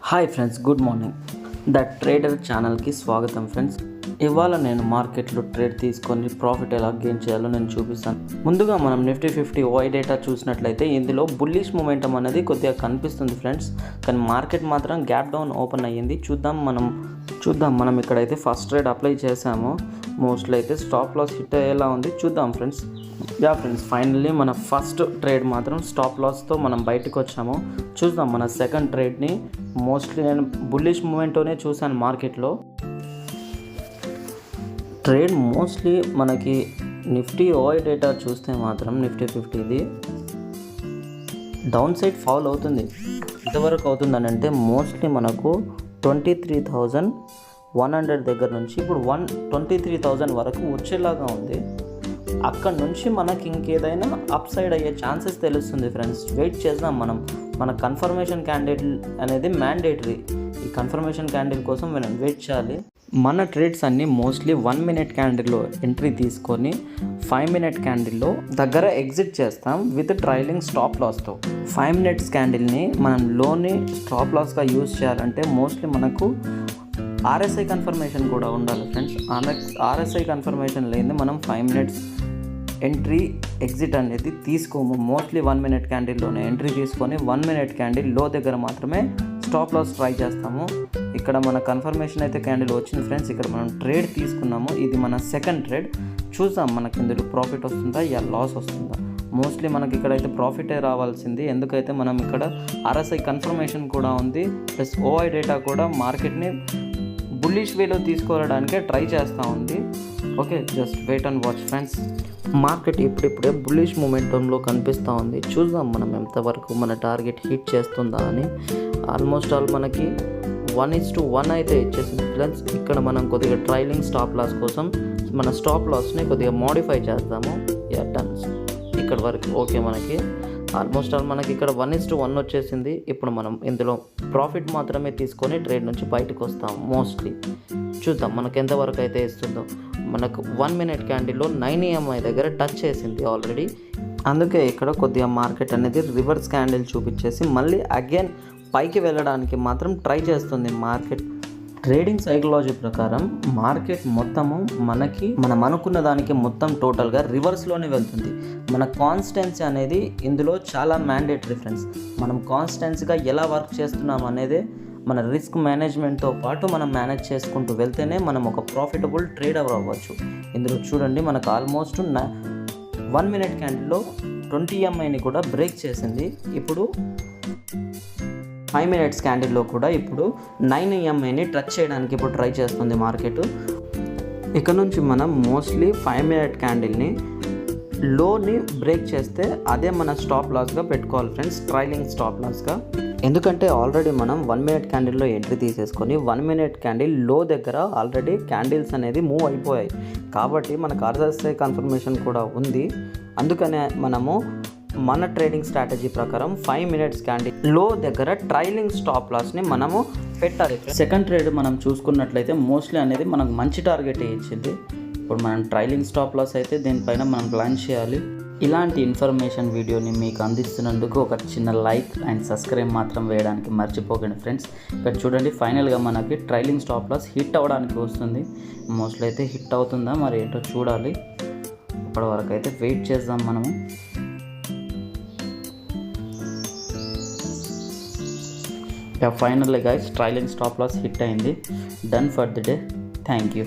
Hi friends, good morning. The trader ఛానల్కి స్వాగతం friends. ఇవాళ నేను మార్కెట్లో ట్రేడ్ తీసుకొని ప్రాఫిట్ ఎలా గెయిన్ చేయాలో నేను చూపిస్తాను. ముందుగా మనం నిఫ్టీ 50 ఓఐ డేటా చూసినట్లయితే ఇందులో బుల్లిష్ మూమెంటం అనేది కొద్దిగా కనిపిస్తుంది ఫ్రెండ్స్. కానీ మార్కెట్ మాత్రం గ్యాప్ డౌన్ ఓపెన్ అయ్యింది. చూద్దాం మనం ఇక్కడైతే ఫస్ట్ ట్రేడ్ అప్లై చేసాము. మోస్ట్లీ అయితే స్టాప్ లాస్ హిట్ అయ్యేలా ఉంది. చూద్దాం ఫ్రెండ్స్. ఫ్రెండ్స్, ఫైనల్లీ మన ఫస్ట్ ట్రేడ్ మాత్రం స్టాప్ లాస్తో మనం బయటకు వచ్చాము. చూద్దాం మన సెకండ్ ట్రేడ్ని. మోస్ట్లీ నేను బుల్లిష్ మూమెంట్తోనే చూశాను మార్కెట్లో. ట్రేడ్ మోస్ట్లీ మనకి నిఫ్టీ ఓఐ డేటా చూస్తే మాత్రం నిఫ్టీ 50ది డౌన్ సైడ్ ఫాల్ అవుతుంది. ఎంతవరకు అవుతుందని అంటే మోస్ట్లీ మనకు 23,100 దగ్గర నుంచి ఇప్పుడు 23,000 వరకు వచ్చేలాగా ఉంది. అక్కడ నుంచి మనకి ఇంకేదైనా అప్ సైడ్ అయ్యే ఛాన్సెస్ తెలుస్తుంది ఫ్రెండ్స్. వెయిట్ చేద్దాం మనం. మన కన్ఫర్మేషన్ క్యాండిల్ అనేది మ్యాండేటరీ. ఈ కన్ఫర్మేషన్ క్యాండిల్ కోసం మనం వెయిట్ చేయాలి. మన ట్రేడ్స్ అన్నీ మోస్ట్లీ 1 మినిట్ క్యాండిల్లో ఎంట్రీ తీసుకొని 5 మినిట్ క్యాండిల్లో దగ్గర ఎగ్జిట్ చేస్తాం విత్ ట్రైలింగ్ స్టాప్ లాస్తో. 5 మినిట్స్ క్యాండిల్ని మనం లోని స్టాప్ లాస్గా యూజ్ చేయాలంటే మోస్ట్లీ మనకు ఆర్ఎస్ఐ కన్ఫర్మేషన్ కూడా ఉండాలి ఫ్రెండ్స్. ఆర్ఎస్ఐ కన్ఫర్మేషన్ లేని మనం 5 మినిట్స్ ఎంట్రీ ఎగ్జిట్ అనేది తీసుకోము. మోస్ట్లీ 1 మినిట్ క్యాండిల్లోనే ఎంట్రీ తీసుకొని 1 మినిట్ క్యాండిల్ లో దగ్గర మాత్రమే స్టాప్ లాస్ ట్రై చేస్తాము. ఇక్కడ మన కన్ఫర్మేషన్ అయితే క్యాండిల్ వచ్చింది ఫ్రెండ్స్. ఇక్కడ మనం ట్రేడ్ తీసుకున్నాము. ఇది మన సెకండ్ ట్రేడ్. చూద్దాం మనకి ఇందులో ప్రాఫిట్ వస్తుందా యా లాస్ వస్తుందా. మోస్ట్లీ మనకి ఇక్కడైతే ప్రాఫిటే రావాల్సింది. ఎందుకైతే మనం ఇక్కడ ఆర్ఎస్ఐ కన్ఫర్మేషన్ కూడా ఉంది, ప్లస్ ఓఐ డేటా కూడా మార్కెట్ని బుల్లిష్ వేలో తీసుకోవడానికే ట్రై చేస్తూ ఉంది. Okay, just wait and watch friends. Market ఇప్పుడిప్పుడే బుల్లిష్ మూమెంటంలో కనిపిస్తూ ఉంది. చూద్దాం మనం ఎంతవరకు మన టార్గెట్ హిట్ చేస్తుందా అని. ఆల్మోస్ట్ ఆల్ మనకి 1:1 అయితే ఇచ్చేసింది ఫ్రెండ్స్. ఇక్కడ మనం కొద్దిగా ట్రైలింగ్ స్టాప్ లాస్ కోసం మన స్టాప్ లాస్ని కొద్దిగా మోడిఫై చేద్దాము. డన్. ఇక్కడ వరకు ఓకే. మనకి ఆల్మోస్ట్ ఆల్ మనకి ఇక్కడ 1:1 వచ్చేసింది. ఇప్పుడు మనం ఇందులో ప్రాఫిట్ మాత్రమే తీసుకొని ట్రేడ్ నుంచి బయటకు వస్తాం. మోస్ట్లీ చూద్దాం మనకు ఎంతవరకు అయితే ఇస్తుందో. మనకు 1 మినిట్ క్యాండిల్లో 9 EMI దగ్గర టచ్ చేసింది ఆల్రెడీ. అందుకే ఇక్కడ కొద్దిగా మార్కెట్ అనేది రివర్స్ క్యాండిల్ చూపించేసి మళ్ళీ అగైన్ పైకి వెళ్ళడానికి మాత్రం ట్రై చేస్తుంది మార్కెట్. ట్రేడింగ్ సైకాలజీ ప్రకారం మార్కెట్ మొత్తము మనం అనుకున్న దానికి మొత్తం టోటల్గా రివర్స్లోనే వెళ్తుంది. మన కాన్స్టెన్సీ అనేది ఇందులో చాలా మ్యాండేటరీ ఫ్రెండ్స్. మనం కాన్స్టెన్సీగా ఎలా వర్క్ చేస్తున్నాం అనేది మన రిస్క్ మేనేజ్మెంట్తో పాటు మనం మేనేజ్ చేసుకుంటూ వెళ్తేనే మనం ఒక ప్రాఫిటబుల్ ట్రేడర్ అవ్వచ్చు. ఇందులో చూడండి మనకు ఆల్మోస్ట్ 1 మినిట్ క్యాండిల్లో 20 EMIని కూడా బ్రేక్ చేసింది. ఇప్పుడు 5 మినిట్స్ క్యాండిల్లో కూడా ఇప్పుడు 9 EMIని టచ్ చేయడానికి ఇప్పుడు ట్రై చేస్తుంది మార్కెట్. ఇక్కడ నుంచి మనం మోస్ట్లీ 5 మినిట్ క్యాండిల్ని లోని బ్రేక్ చేస్తే అదే మన స్టాప్ లాస్గా పెట్టుకోవాలి ఫ్రెండ్స్, ట్రైలింగ్ స్టాప్ లాస్గా. ఎందుకంటే ఆల్రెడీ మనం 1 మినిట్ క్యాండిల్లో ఎంట్రీ తీసేసుకొని 1 మినిట్ క్యాండిల్ లో దగ్గర ఆల్రెడీ క్యాండిల్స్ అనేది మూవ్ అయిపోయాయి. కాబట్టి మనకు ఆర్ఎస్ఐ కన్ఫర్మేషన్ కూడా ఉంది. అందుకనే మనము మన ట్రేడింగ్ స్ట్రాటజీ ప్రకారం 5 మినిట్స్ క్యాండిల్ లో దగ్గర ట్రైలింగ్ స్టాప్ లాస్ని మనము పెట్టాలి. సెకండ్ ట్రేడ్ మనం చూసుకున్నట్లయితే మోస్ట్లీ అనేది మనకు మంచి టార్గెట్ ఇచ్చింది. ఇప్పుడు మనం ట్రైలింగ్ స్టాప్ లాస్ అయితే దీనిపైన మనం ప్లాన్ చేయాలి. ఇలాంటి ఇన్ఫర్మేషన్ వీడియోని మీకు అందిస్తున్నందుకు ఒక చిన్న లైక్ అండ్ సబ్స్క్రైబ్ మాత్రం వేయడానికి మర్చిపోకండి ఫ్రెండ్స్. ఇక్కడ చూడండి ఫైనల్గా మనకి ట్రైలింగ్ స్టాప్ లాస్ హిట్ అవ్వడానికి వస్తుంది. మోస్ట్లీ అయితే హిట్ అవుతుందా మరి ఏంటో చూడాలి. ఇప్పటి వరకు అయితే వెయిట్ చేద్దాం మనము. Finally guys trailing stop loss hit అయింది. Done for the day. Thank you.